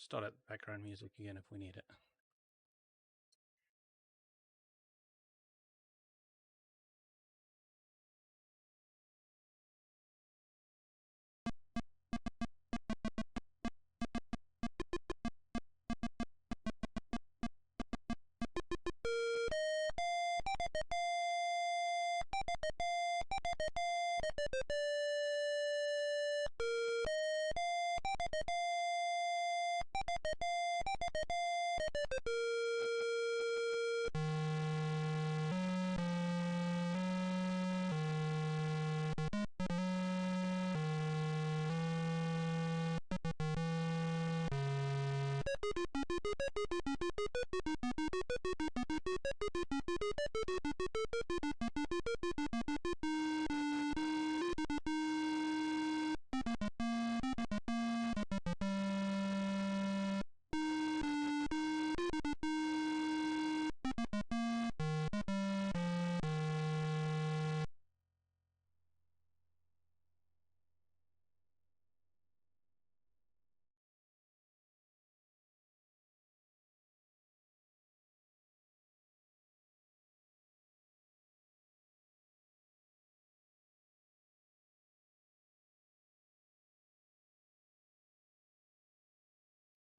start at background music again if we need it.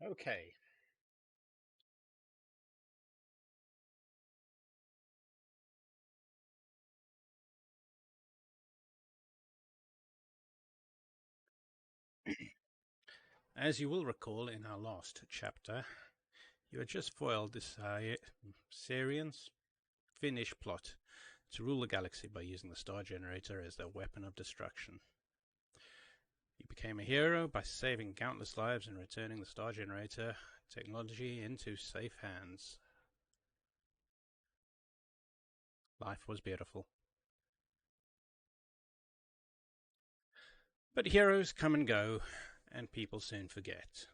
Okay. As you will recall in our last chapter, you had just foiled the Syrians' Finnish plot to rule the galaxy by using the Star Generator as their weapon of destruction. You became a hero by saving countless lives and returning the Star Generator technology into safe hands. Life was beautiful. But heroes come and go, and people soon forget.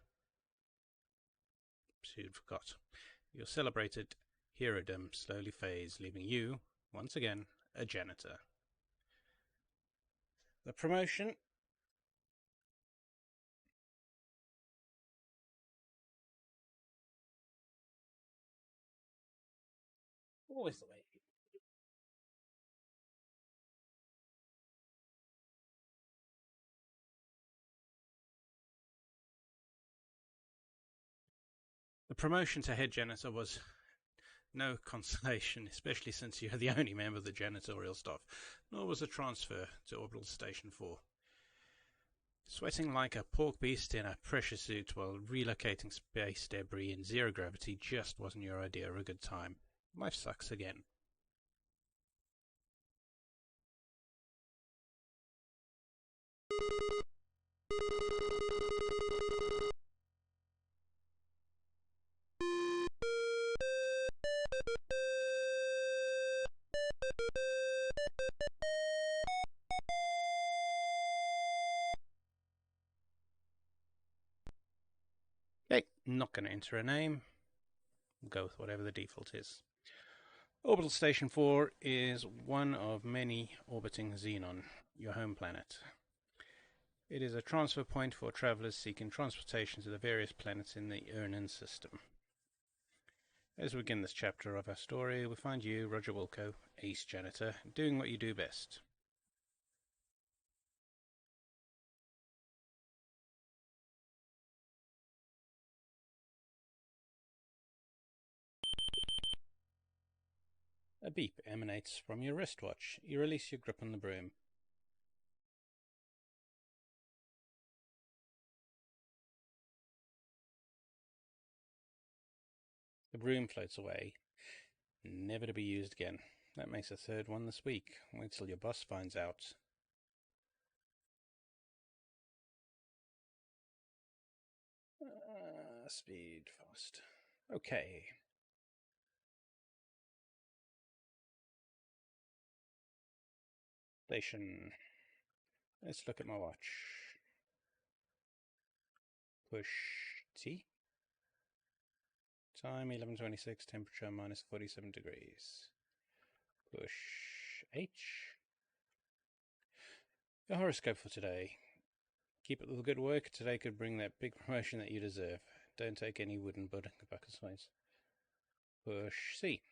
Soon forgot. Your celebrated herodom slowly fades, leaving you, once again, a janitor. The promotion always the way. The promotion to head janitor was no consolation, especially since you're the only member of the janitorial staff, nor was a transfer to Orbital Station 4. Sweating like a pork beast in a pressure suit while relocating space debris in zero gravity just wasn't your idea of a good time. Life sucks again. Okay, not going to enter a name. We'll go with whatever the default is. Orbital Station 4 is one of many orbiting Xenon, your home planet. It is a transfer point for travelers seeking transportation to the various planets in the Urnan system. As we begin this chapter of our story, we find you, Roger Wilco, ace janitor, doing what you do best. A beep emanates from your wristwatch. You release your grip on the broom. The broom floats away, never to be used again. That makes a third one this week. Wait till your boss finds out. Speed fast. Okay. Station. Let's look at my watch. Push T. Time 11:26. Temperature minus 47 degrees. Push H. Your horoscope for today. Keep up the good work. Today could bring that big promotion that you deserve. don't take any wooden buckets. Push C.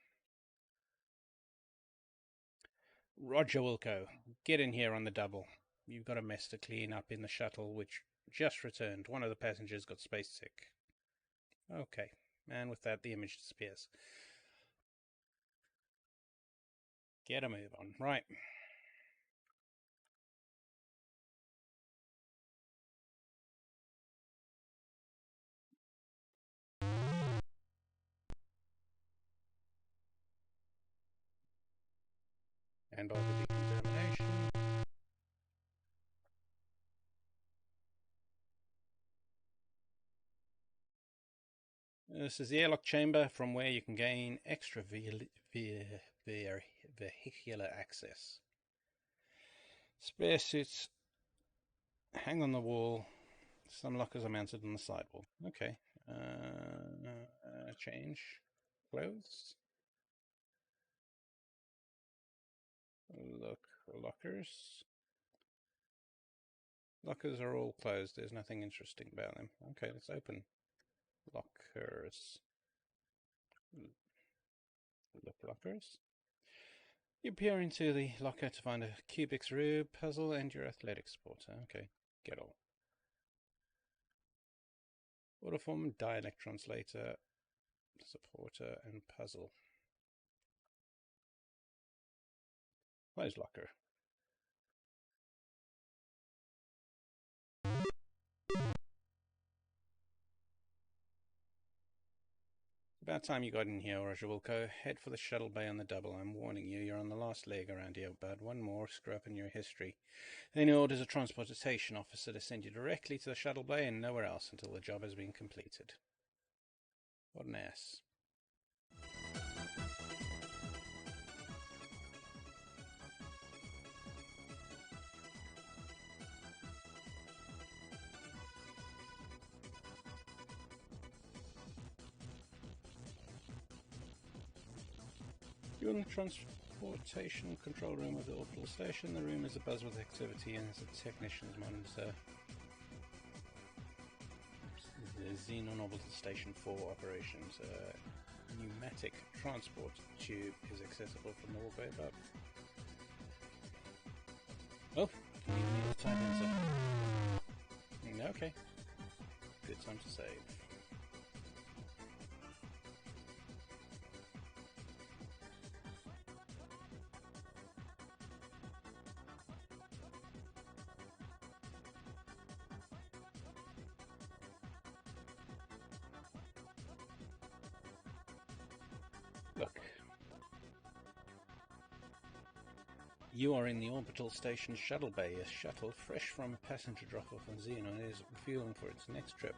Roger Wilco, get in here on the double. You've got a mess to clean up in the shuttle, which just returned. One of the passengers got space sick. Okay, and with that, the image disappears. Get a move on. Right. And all the decontamination. This is the airlock chamber from where you can gain extra vehicular access. Spare suits hang on the wall. Some lockers are mounted on the sidewall. Okay. Change clothes. Look, lockers. Lockers are all closed. There's nothing interesting about them. Okay, let's open lockers. Look, lockers. You peer into the locker to find a Cubics Rube puzzle and your athletic supporter. Okay, get all. Autoform, dialect translator, supporter, and puzzle. Close locker. About time you got in here, Roger Wilco. Head for the shuttle bay on the double. I'm warning you, you're on the last leg around here, bud. One more screw up in your history. Then he orders a transportation officer to send you directly to the shuttle bay and nowhere else until the job has been completed. What an ass. You're in the transportation control room of the orbital station. The room is abuzz with activity and has a technician's monitor. The Xenon Orbital Station 4 operations. Pneumatic transport tube is accessible from the walkway above. Oh, can you give me the time answer? Okay. Good time to save. Look. You are in the orbital station shuttle bay. A shuttle fresh from a passenger drop-off on Xenon is refueling for its next trip.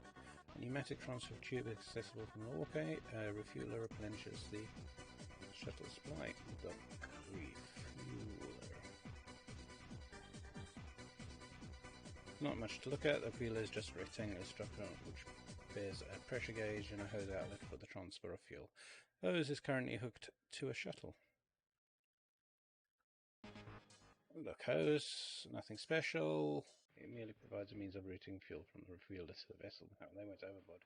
A pneumatic transfer tube is accessible from the walkway. A refueler replenishes the shuttle supply. The refueler. Not much to look at. The refueler is just a rectangular structure which bears a pressure gauge and a hose outlet for the transfer of fuel. Hose is currently hooked to a shuttle. Look, hose, nothing special. It merely provides a means of routing fuel from the refueler to the vessel. Oh, they went overboard.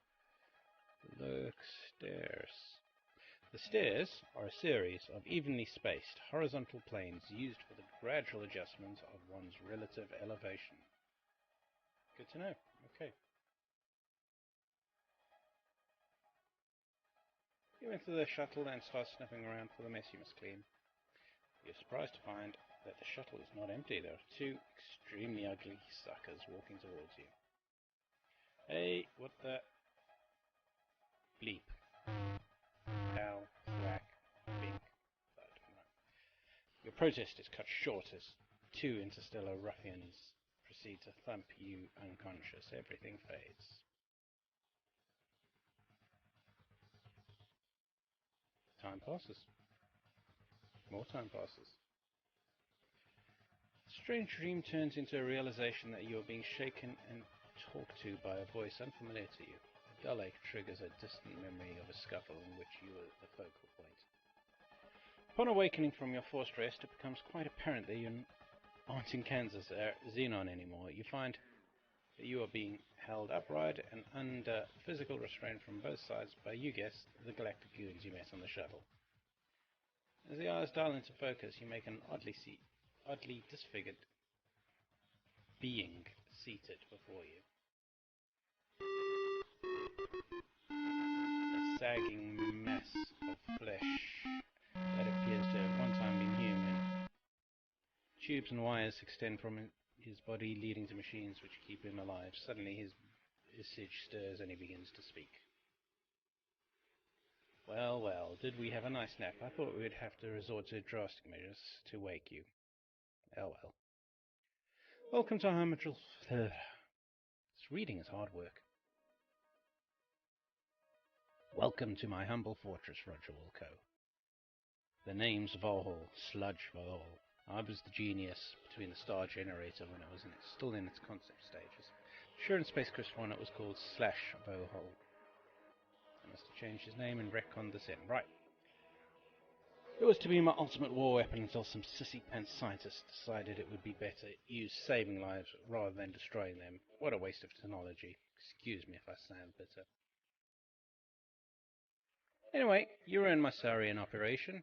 Look, stairs. The stairs are a series of evenly spaced horizontal planes used for the gradual adjustment of one's relative elevation. Good to know. Okay. You enter the shuttle and start sniffing around for the mess you must clean. You're surprised to find that the shuttle is not empty. There are two extremely ugly suckers walking towards you. Hey, what the bleep? Ow, whack, bink, thud. Your protest is cut short as two interstellar ruffians proceed to thump you unconscious. Everything fades. Time passes. More time passes. Strange dream turns into a realization that you are being shaken and talked to by a voice unfamiliar to you. A dull ache triggers a distant memory of a scuffle in which you were the focal point. Upon awakening from your forced rest, it becomes quite apparent that you aren't in Kansas Xenon anymore. You find that you are being held upright and under physical restraint from both sides by, you guessed, the galactic goons you met on the shuttle. As the eyes dial into focus, you make an oddly disfigured being seated before you. A sagging mass of flesh that appears to have one time been human. Tubes and wires extend from his body, leading to machines which keep him alive. Suddenly his visage stirs and he begins to speak. Well, well, did we have a nice nap? I thought we would have to resort to drastic measures to wake you. Oh well. Welcome to our this reading is hard work. Welcome to my humble fortress, Roger Wilco. The name's Valhall, Sludge Valhall. I was the genius between the star generator when it was still in its concept stages. Sure, in Space Quest 1 it was called Slash Valhall. I must have changed his name and retconned this in. Right. It was to be my ultimate war weapon until some sissy pants scientists decided it would be better used saving lives rather than destroying them. What a waste of technology. Excuse me if I sound bitter. Anyway, you ruined my Saurian operation.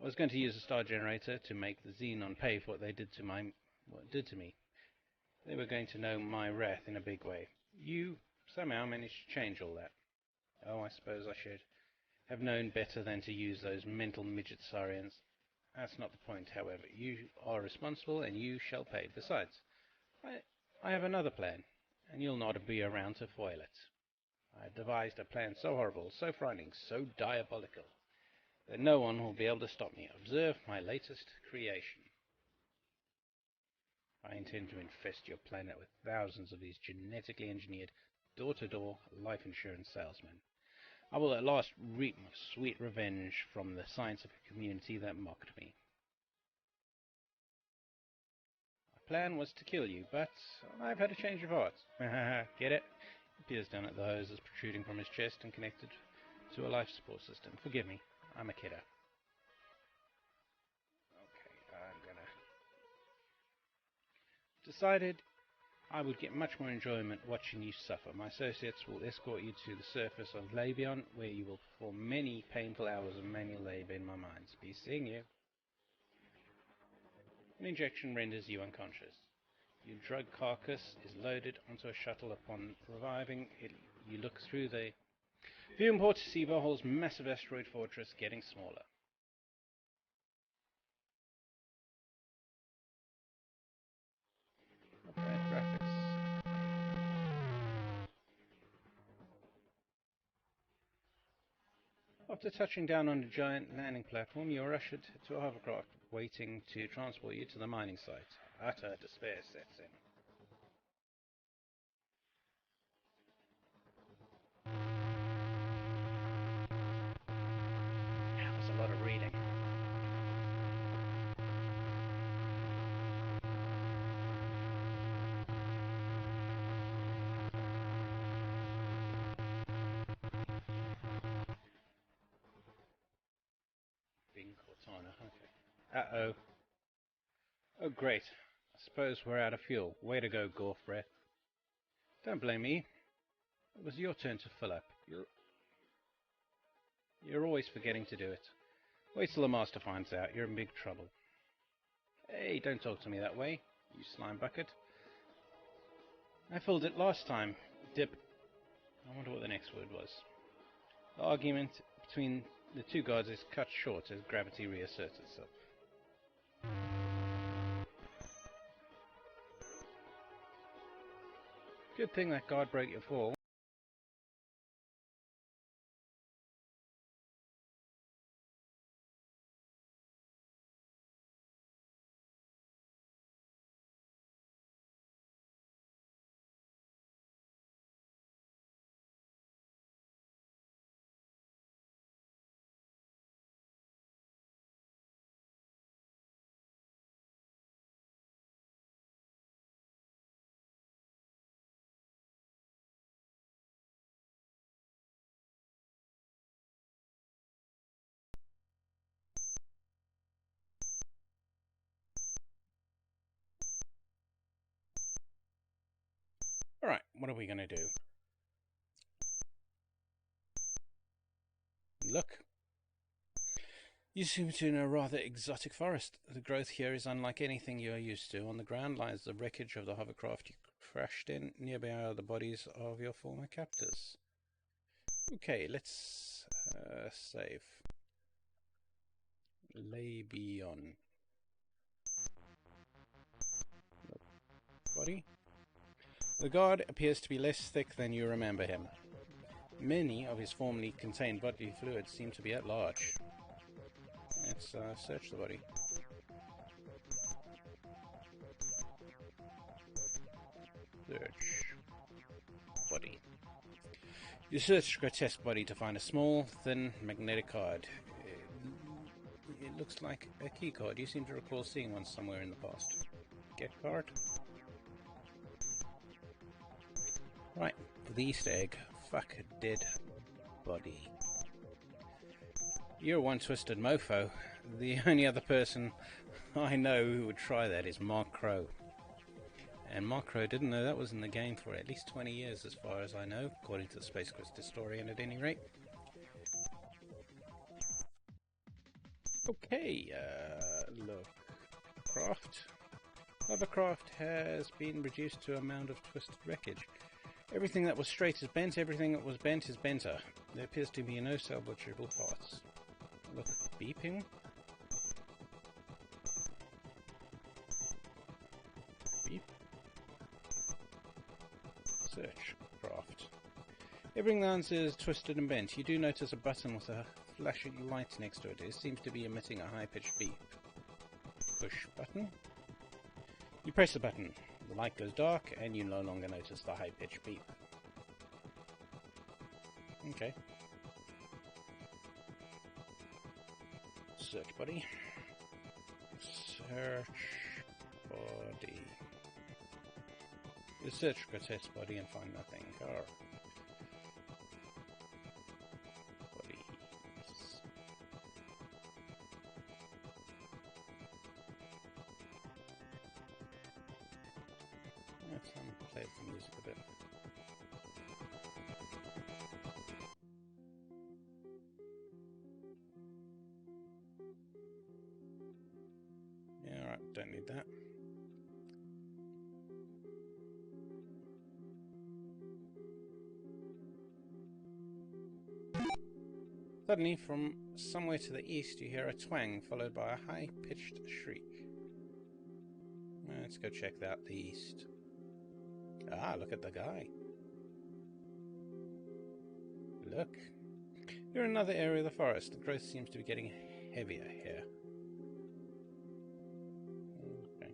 I was going to use a star generator to make the Xenon pay for what they did to me. They were going to know my wrath in a big way. You somehow managed to change all that. Oh, I suppose I should have known better than to use those mental midget Saurians. That's not the point, however. You are responsible and you shall pay. Besides, I have another plan, and you'll not be around to foil it. I have devised a plan so horrible, so frightening, so diabolical, that no one will be able to stop me. Observe my latest creation. I intend to infest your planet with thousands of these genetically engineered door-to-door life insurance salesmen. I will at last reap my sweet revenge from the scientific community that mocked me. My plan was to kill you, but I've had a change of heart. Get it? He peers down at the hoses protruding from his chest and connected to a life support system. Forgive me, I'm a kidder. Okay, I'm gonna... Decided I would get much more enjoyment watching you suffer. My associates will escort you to the surface of Labion, where you will perform many painful hours of manual labor in my mines. Be seeing you. An injection renders you unconscious. Your drug carcass is loaded onto a shuttle. Upon reviving it, you look through the viewing port to see Valhall's massive asteroid fortress getting smaller. Not bad graphics. After touching down on a giant landing platform, you are ushered to a hovercraft waiting to transport you to the mining site. Utter despair sets in. That was a lot of reading. Being Cortana, okay. Uh-oh. Oh, great. I suppose we're out of fuel. Way to go, Gorf Breath. Don't blame me. It was your turn to fill up. You're always forgetting to do it. Wait till the master finds out. You're in big trouble. Hey, don't talk to me that way, you slime bucket. I filled it last time. Dip. I wonder what the next word was. The argument between the two gods is cut short as gravity reasserts itself. Good thing that guard broke your fall. Alright, what are we going to do? Look. You seem to in a rather exotic forest. The growth here is unlike anything you are used to. On the ground lies the wreckage of the hovercraft you crashed in. Nearby are the bodies of your former captors. Okay, let's save. Labion. Body. The guard appears to be less thick than you remember him. Many of his formerly contained bodily fluids seem to be at large. Let's search the body. Search body. You search grotesque body to find a small, thin, magnetic card. It looks like a key card. You seem to recall seeing one somewhere in the past. Get card. Right, the Easter egg. Fuck a dead body. You're one twisted mofo. The only other person I know who would try that is Mark Crow. And Mark Crow didn't know that was in the game for at least 20 years as far as I know, according to the Space Quest historian at any rate. Okay, look. Craft. Hovercraft has been reduced to a mound of twisted wreckage. Everything that was straight is bent, everything that was bent is benter. There appears to be no salvageable parts. Look, beeping. Beep. Search. Craft. Everything that is twisted and bent. You do notice a button with a flashing light next to it. It seems to be emitting a high-pitched beep. Push button. You press the button. The light goes dark, and you no longer notice the high-pitched beep. Okay. Search body. Search body. You search grotesque body and find nothing. Car. Bodies. Let's play the music a bit. Yeah, alright, don't need that. Suddenly, from somewhere to the east, you hear a twang followed by a high-pitched shriek. Let's go check out the east. Ah, look at the guy. Look. You're in another area of the forest. The growth seems to be getting heavier here. Okay.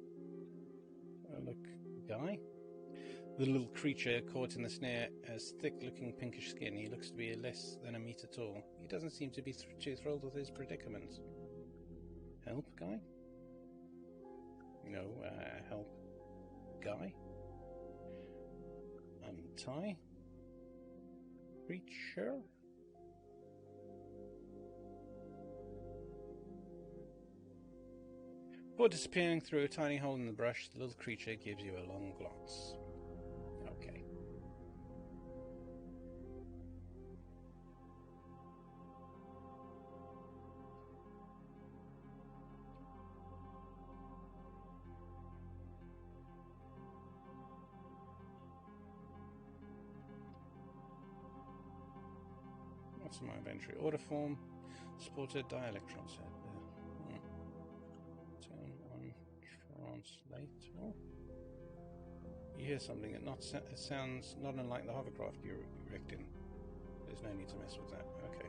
Oh, look. Guy? The little creature caught in the snare has thick-looking pinkish skin. He looks to be less than a meter tall. He doesn't seem to be too thrilled with his predicament. Help, guy? No, help, guy? Untie? Creature? Before disappearing through a tiny hole in the brush, the little creature gives you a long glance. Okay. What's my inventory? Order form, supported dielectron set. Turn on translator. You hear something that sounds not unlike the hovercraft you wrecked in. There's no need to mess with that. Okay.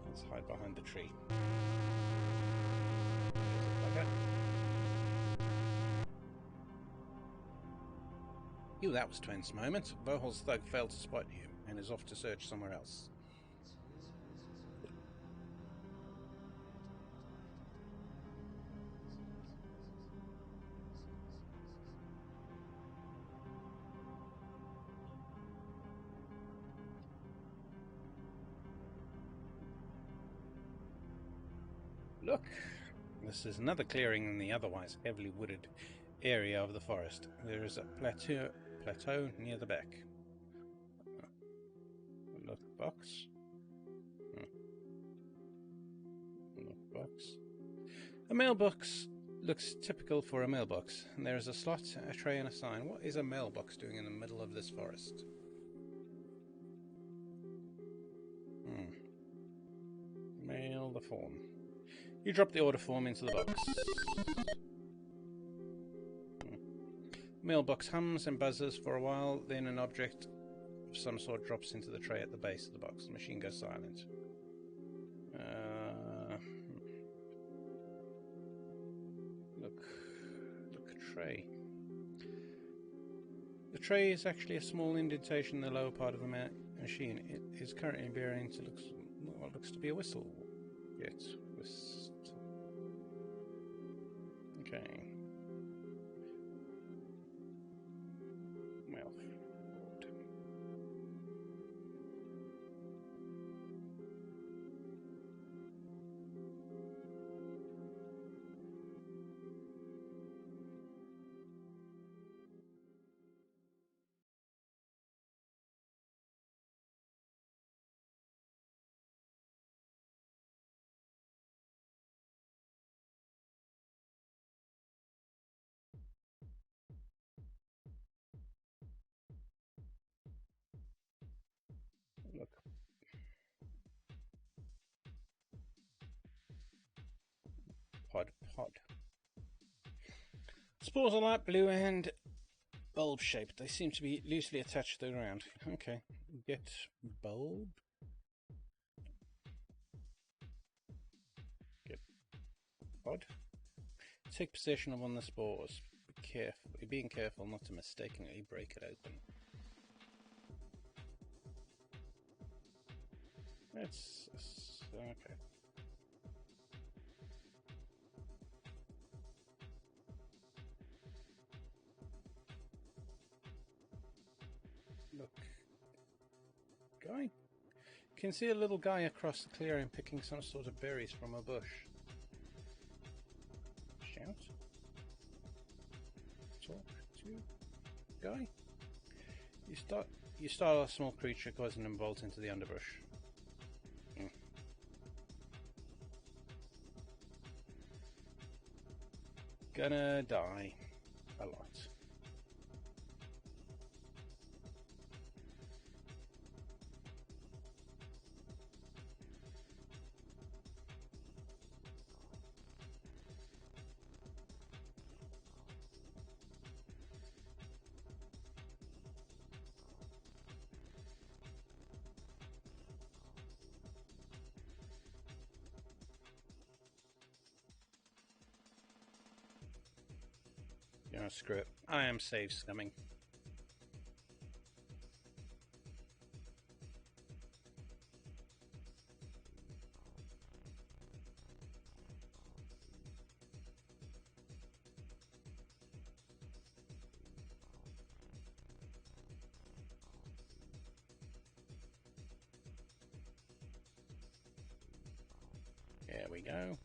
Let's hide behind the tree. Okay. Ew, that was a tense moment. Bohol's thug failed to spot you and is off to search somewhere else. Look! This is another clearing in the otherwise heavily wooded area of the forest. There is a plateau plateau near the back. Look box. Look box. A mailbox looks typical for a mailbox, and there is a slot, a tray, and a sign. What is a mailbox doing in the middle of this forest? Mail the form. You drop the order form into the box. Mailbox hums and buzzes for a while, then an object of some sort drops into the tray at the base of the box. The machine goes silent. Look, tray. The tray is actually a small indentation in the lower part of the machine. It is currently bearing what looks to be a whistle. Yes, whistle. Okay. Well. Look. Pod. Spores are light blue and bulb shaped. They seem to be loosely attached to the ground. Okay. Get bulb. Get pod. Take possession of one of the spores. Being careful not to mistakenly break it open. That's okay. Look, guy. Can see a little guy across the clearing picking some sort of berries from a bush. Shout. Talk to guy. You startle a small creature, causing them bolt into the underbrush. Gonna die a lot. Oh, screw it. I am save scumming. There we go.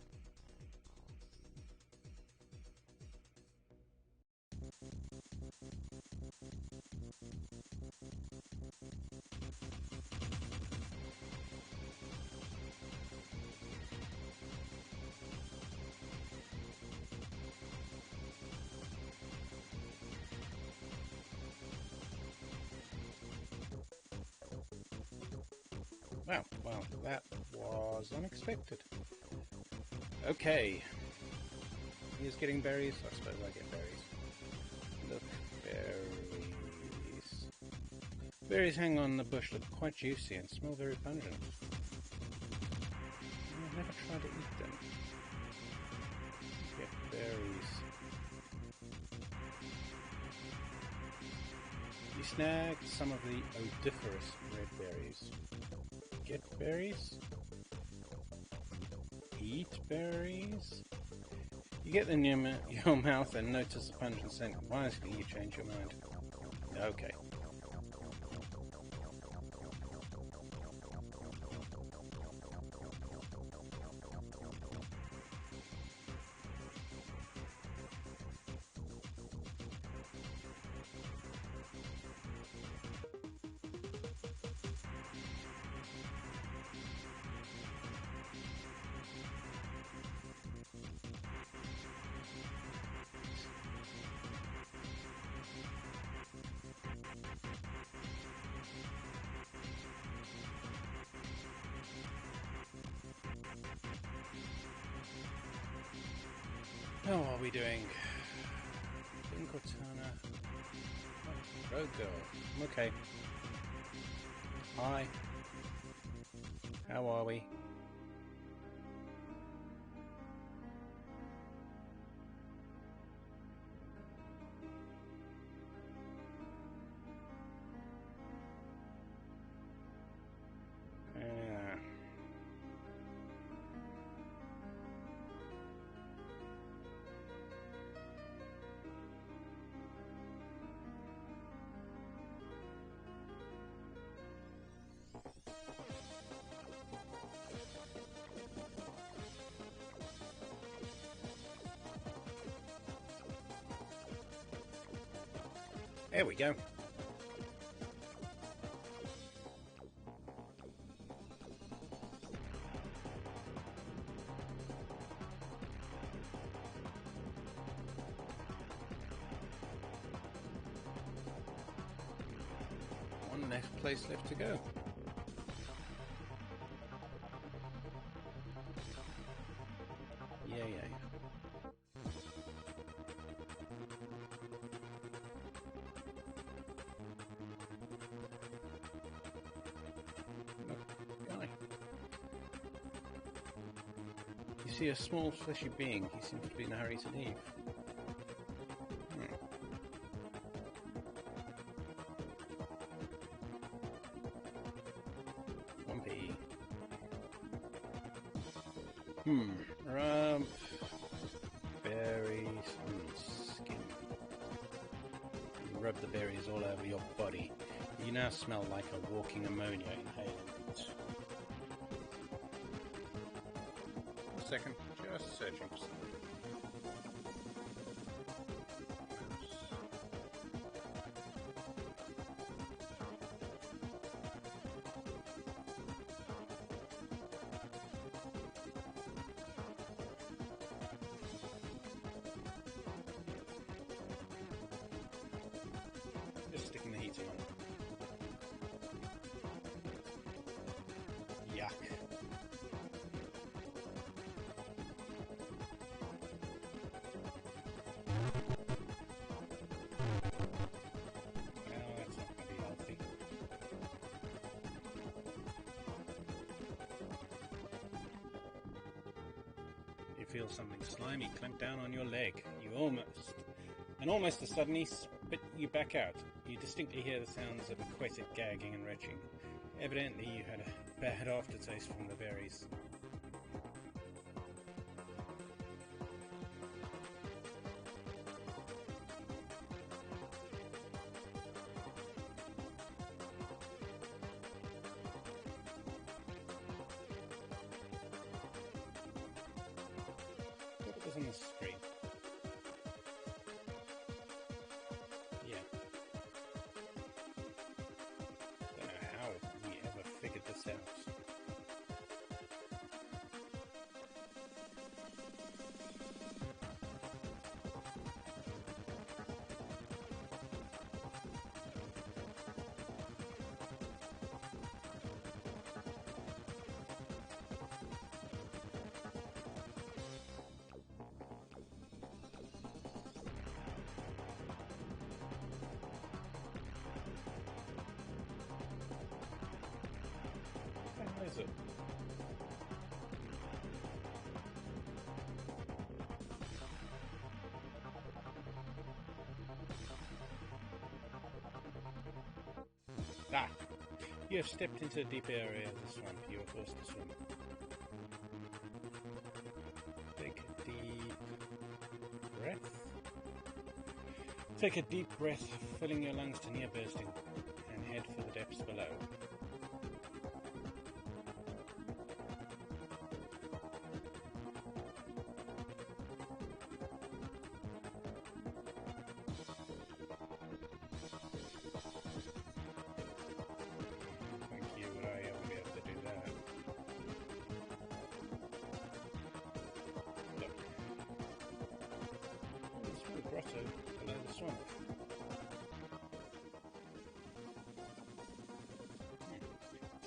Wow, well, that was unexpected. Okay. He's getting berries. I suppose I get berries. Look, berries. Berries hang on the bush, look quite juicy and smell very pungent. I've never tried to eat them. Get berries. You snag some of the odoriferous red berries. Get berries. Eat berries. You get them in your mouth and notice the pungent scent. Wisely, you change your mind. Okay. How are we doing? Cortana. Road girl. I'm okay. Hi. How are we? There we go. One left place left to go. Yeah. Guy. You see a small fleshy being. He seems to be in a hurry to leave. Rump, berries, and skin. You rub the berries all over your body. You now smell like a walking ammonia inhalant. A second, just searching for something. Just sticking the heating on. Yuck. Well, that's not going to be healthy. You feel something slimy clamp down on your leg. Almost as suddenly spit you back out. You distinctly hear the sounds of aquatic gagging and retching. Evidently you had a bad aftertaste from the berries. What was on the screen? Yeah. Don't know how we ever figured this out. What is it? Ah! You have stepped into a deep area of the swamp. You are forced to swim. Take a deep breath. Take a deep breath, filling your lungs to near bursting, and head for the depths below. Grotto below the swamp.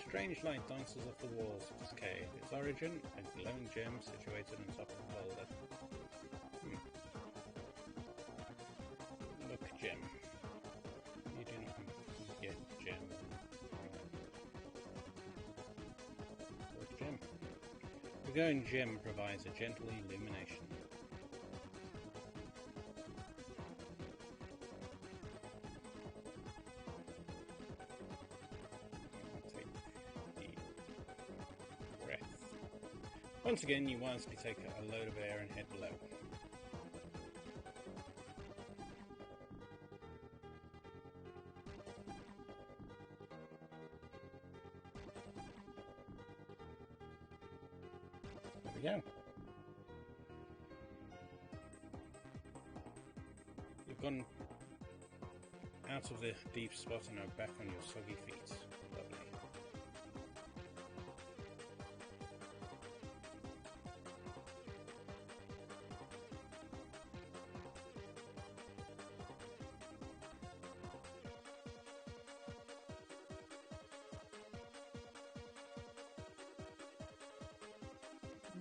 Strange light dances off the walls of this cave. Its origin, a glowing gem situated on top of the boulder. The glowing gem provides a gentle illumination. Take the breath. Once again, you wisely take a load of air and head below. There we go. You've gone out of the deep spot and are back on your soggy feet. Lovely.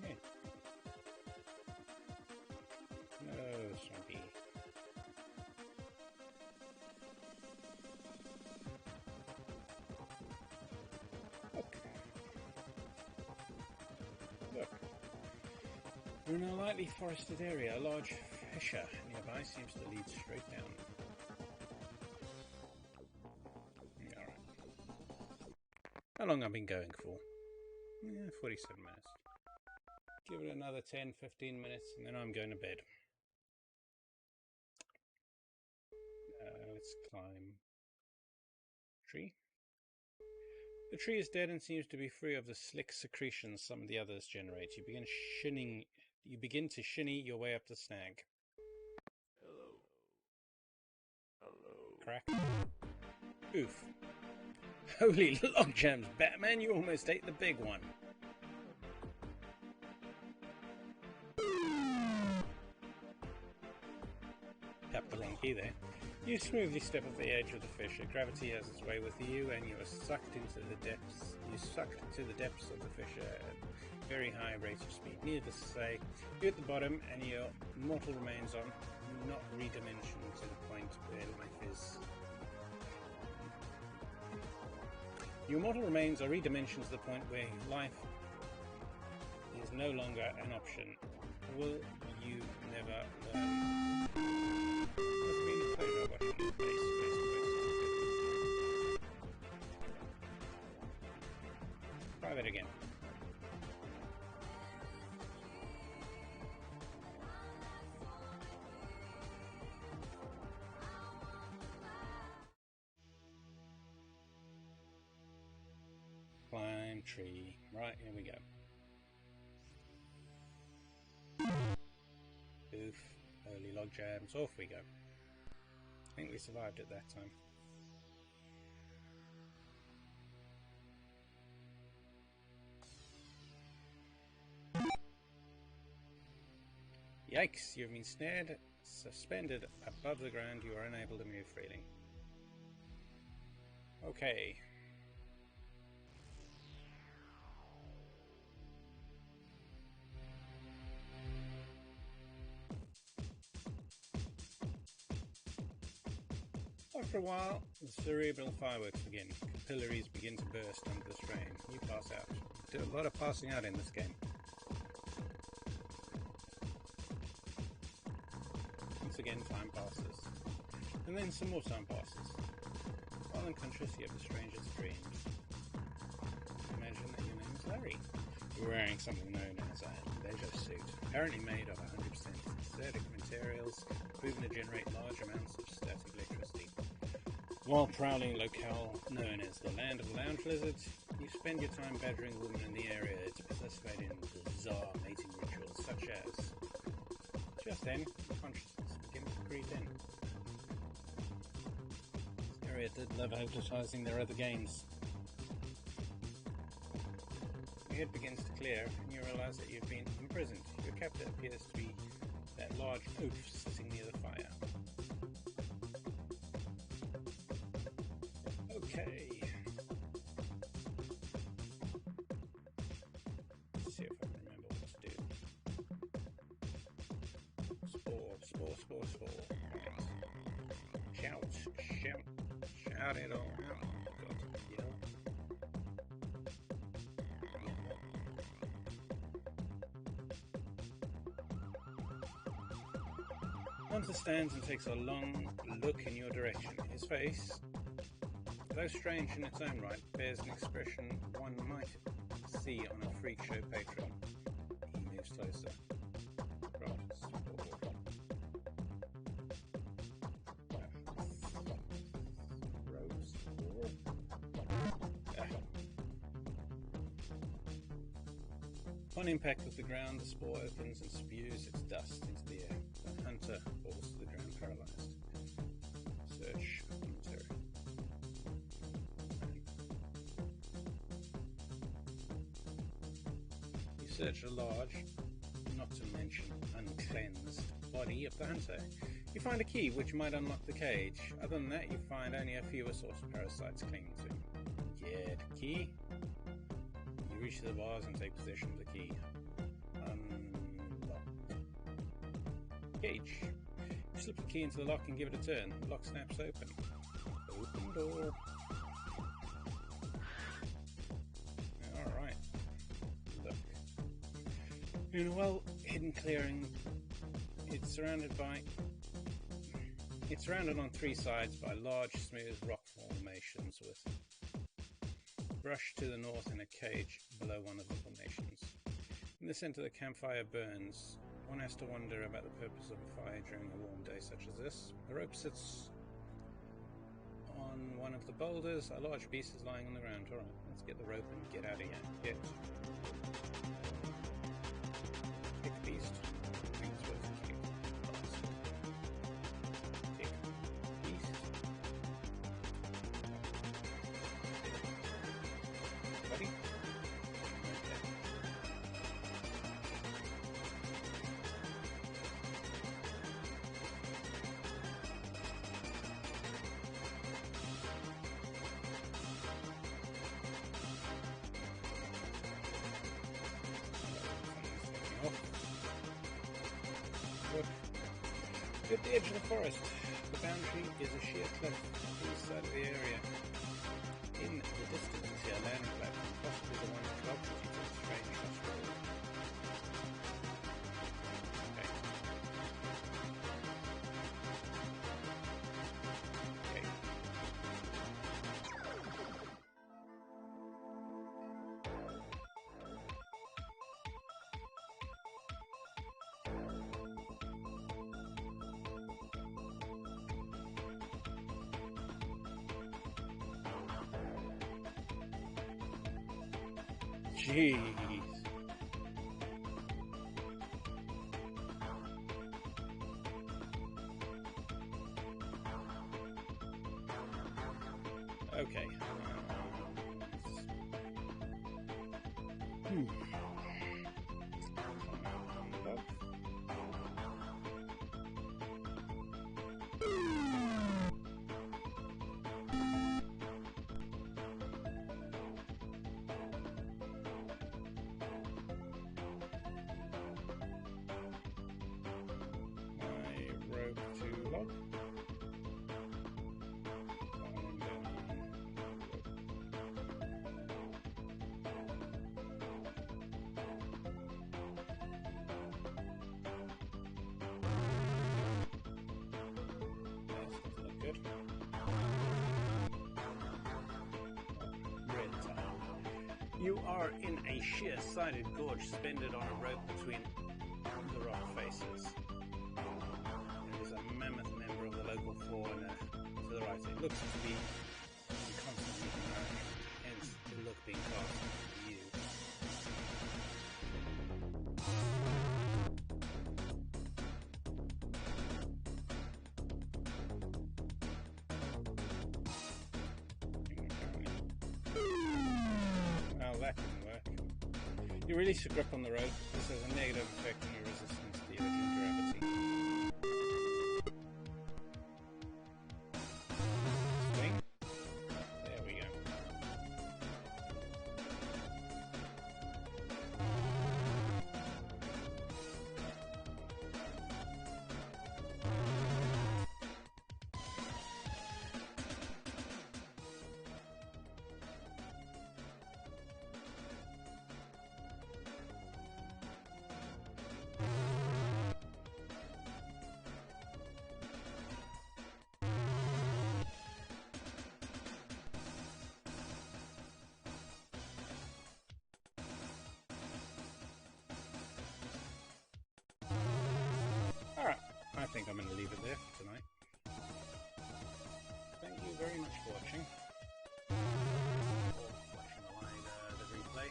Yeah. No, swampy. Look. Look. We're in a lightly forested area. A large fissure nearby seems to lead straight down. Alright. How long have I been going for? 47 minutes. Give it another 10-15 minutes and then I'm going to bed. Let's climb. Tree. The tree is dead and seems to be free of the slick secretions some of the others generate. You begin to shinny your way up the snag. Hello. Hello. Crack. Oof. Holy logjams, Batman, you almost ate the big one. Tapped the wrong key there. You smoothly step off the edge of the fissure. Gravity has its way with you, and you are sucked into the depths. You're sucked to the depths of the fissure at a very high rate of speed. Needless to say, you're at the bottom, and your mortal remains are not redimensioned to the point where life is. Your mortal remains are redimensioned to the point where life is no longer an option. Will you never learn? It's been a pleasure watching your face. Try that again. Climb tree. Right, here we go. Oof. Early log jams. Off we go. I think we survived at that time. Yikes, you've been snared, suspended above the ground, you are unable to move freely. Okay. After a while, the cerebral fireworks begin. Capillaries begin to burst under the strain. You pass out. Do a lot of passing out in this game. Once again, time passes. And then some more time passes. While unconscious, you have the strangest dreams. Imagine that your name is Larry. You're wearing something known as a leisure suit, apparently made of 100% synthetic materials, proven to generate large amounts of static electricity. While prowling a locale known as the Land of Lounge Lizards, you spend your time badgering women in the area to participate in bizarre mating rituals, such as... Just then, consciousness begins to creep in. This area did love advertising their other games. Your head begins to clear, and you realise that you've been imprisoned. Your captor appears to be that large oaf sitting near the fire. Okay. Let's see if I can remember what to do. Spore. Right. Shout it all out. God, yell. Hunter stands and takes a long look in your direction. His face, though strange in its own right, bears an expression one might see on a freak show patron. He moves closer. On impact with the ground, the spore opens and spews its dust into the air. The hunter falls to the ground paralyzed. Search commentary. You search a large, not to mention uncleansed, body of the hunter. You find a key which might unlock the cage. Other than that, you find only a few source parasites clinging to him. Get key. You reach the bars and take possession of the key. Unlock. Cage. You slip the key into the lock and give it a turn. The lock snaps open. Open door. Alright. Look. In a well-hidden clearing, it's surrounded on three sides by large, smooth rock formations with brush to the north and a cage below one of the formations. In the center, the campfire burns. One has to wonder about the purpose of a fire during a warm day such as this. A rope sits on one of the boulders. A large beast is lying on the ground. Alright, let's get the rope and get out of here. Get beast. I think it's worth it. Kick beast. Buddy. At the edge of the forest, the boundary is a sheer cliff to the east side of the area. In the distance, you see a landing platform, possibly the one that drops you to the strange hospital. Jeez. Okay. Rope to log. You are in a sheer-sided gorge suspended on a rope between the rock faces. There is a mammoth member of the local fauna to the right. It looks to be constantly nourishment, hence the look being cast to you. Well, that didn't work. You release your grip on the rope. This has a negative effect on your resistance to the Earth's gravity. Swing. There we go. think I'm going to leave it there for tonight. Thank you very much for watching. Or watching the replay.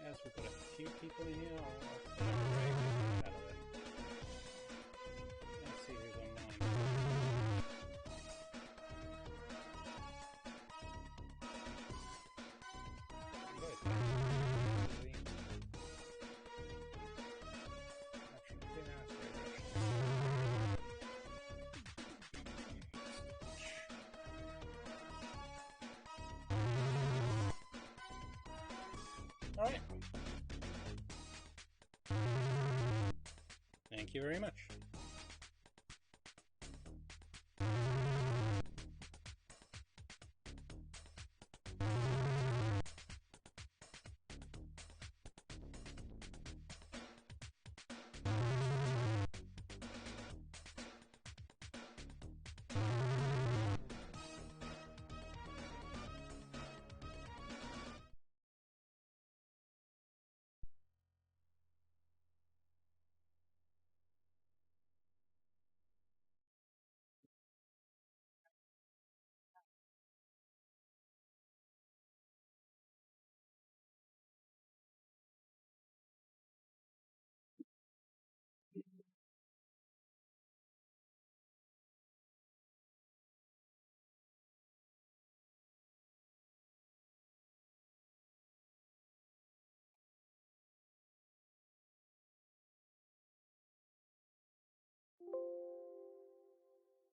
Yes, we've got a few people in here. Let's see who's online. Alright. Thank you very much.